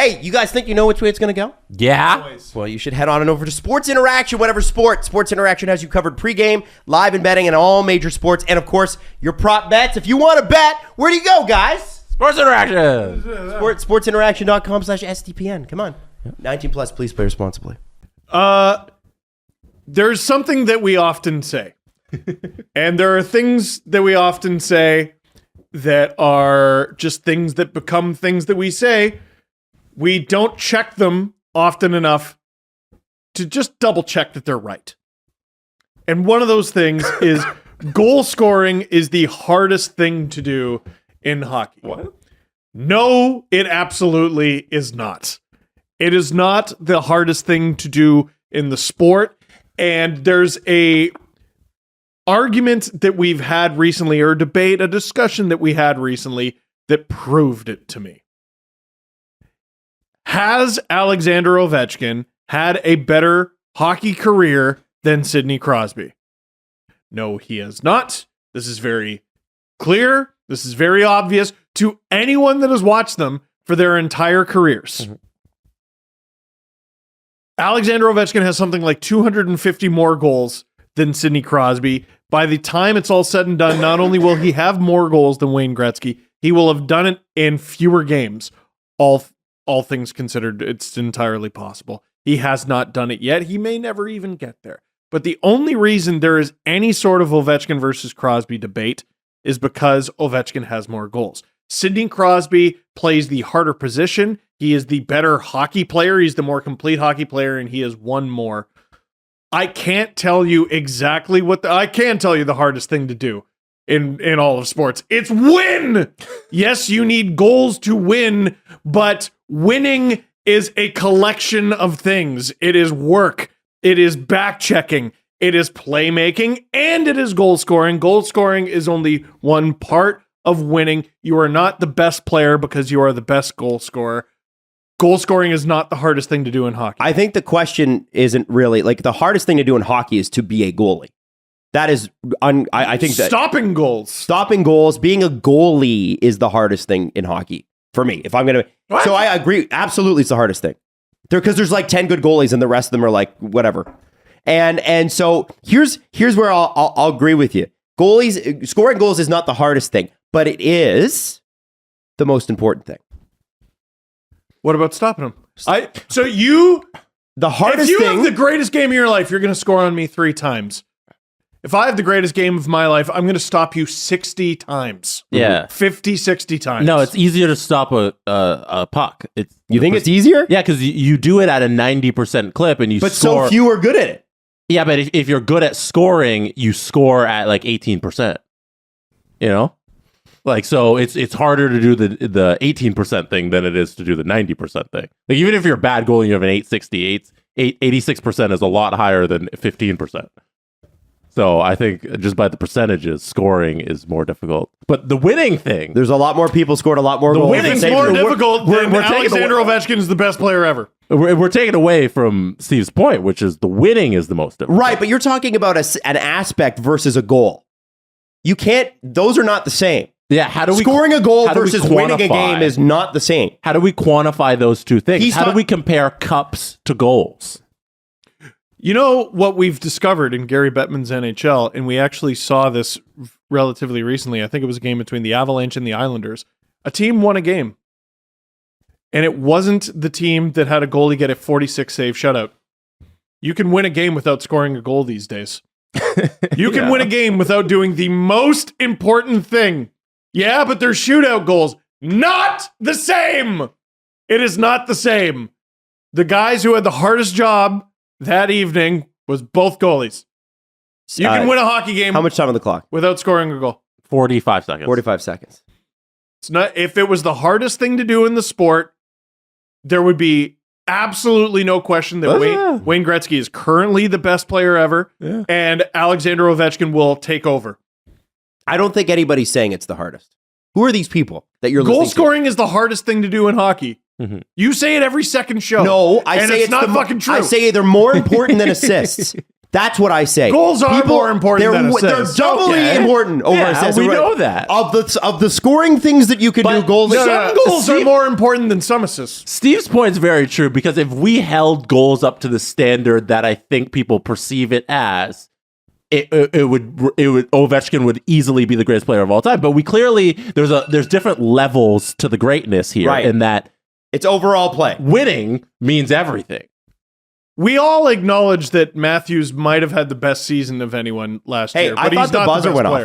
Hey, you guys think you know which way it's going to go? Yeah. Well, you should head on and over to Sports Interaction, whatever sport. Sports Interaction has you covered pregame, live and betting, and all major sports. And, of course, your prop bets. If you want to bet, where do you go, guys? Sports Interaction. Sportsinteraction.com/STPN. Come on. 19 plus, please play responsibly. There's something that we often say. And there are things that we often say that are just things that become things that we say. We don't check them often enough to just double check that they're right. And one of those things is goal scoring is the hardest thing to do in hockey. What? No, it absolutely is not. It is not the hardest thing to do in the sport. And there's a argument that we've had recently, or a discussion that we had recently that proved it to me. Has Alexander Ovechkin had a better hockey career than Sidney Crosby? No, he has not. This is very clear. This is very obvious to anyone that has watched them for their entire careers. Mm-hmm. Alexander Ovechkin has something like 250 more goals than Sidney Crosby. By the time it's all said and done, not only will he have more goals than Wayne Gretzky, he will have done it in fewer games. All things considered, it's entirely possible. He has not done it yet. He may never even get there. But the only reason there is any sort of Ovechkin versus Crosby debate is because Ovechkin has more goals. Sidney Crosby plays the harder position. He is the better hockey player. He's the more complete hockey player, and he has won more. I can't tell you exactly I can tell you the hardest thing to do in all of sports. It's win! Yes, you need goals to win, but winning is a collection of things. It is work. It is back-checking. It is playmaking, and it is goal scoring. Goal scoring is only one part of winning. You are not the best player because you are the best goal scorer. Goal scoring is not the hardest thing to do in hockey. I think the question isn't really, like, the hardest thing to do in hockey is to be a goalie. That is, I think that stopping goals, being a goalie is the hardest thing in hockey for me. If I'm going to, so I agree. Absolutely. It's the hardest thing because there's like 10 good goalies and the rest of them are like, whatever. And so here's where I'll agree with you. Scoring goals is not the hardest thing, but it is the most important thing. What about stopping them? The hardest if you thing, have the greatest game of your life, you're going to score on me 3 times. If I have the greatest game of my life, I'm going to stop you 60 times. Yeah. 50, 60 times. No, it's easier to stop a puck. You think it's easier? Yeah, because you do it at a 90% clip and but score. So few are good at it. Yeah, but if you're good at scoring, you score at like 18%. You know? Like, so it's harder to do the 18% thing than it is to do the 90% thing. Like, even if you're a bad goalie and you have an 868, 86% is a lot higher than 15%. So I think just by the percentages, scoring is more difficult. But the winning thing... There's a lot more people scored a lot more goals. The winning's more difficult than Alexander Ovechkin is the best player ever. We're taking away from Steve's point, which is the winning is the most difficult. Right, but you're talking about an aspect versus a goal. You can't... Those are not the same. Yeah, how do we... Scoring a goal versus winning a game is not the same. How do we quantify those two things? How do we compare cups to goals? You know what we've discovered in Gary Bettman's NHL, and we actually saw this relatively recently. I think it was a game between the Avalanche and the Islanders. A team won a game, and it wasn't the team that had a goalie get a 46 save shutout. You can win a game without scoring a goal these days. You can win a game without doing the most important thing. Yeah, but they're shootout goals. Not the same. It is not the same. The guys who had the hardest job that evening was both goalies. You can win a hockey game. How much time on the clock? Without scoring a goal. 45 seconds. 45 seconds. It's not. If it was the hardest thing to do in the sport, there would be absolutely no question that Wayne Gretzky is currently the best player ever, and Alexander Ovechkin will take over. I don't think anybody's saying it's the hardest. Who are these people that you're listening to? Goal scoring is the hardest thing to do in hockey. Mm-hmm. You say it every second show. No, I say it's not fucking true. I say they're more important than assists. That's what I say. Goals are more important than assists. They're doubly important over assists. We know that. Of the scoring things that you can do, goals. Some goals are more important than some assists. Steve's point is very true, because if we held goals up to the standard that I think people perceive it as, it would Ovechkin would easily be the greatest player of all time. But we clearly there's different levels to the greatness here, right. in that it's overall play. Winning means everything. We all acknowledge that Matthews might have had the best season of anyone last year, but I thought he's the not buzzer the best went off. player.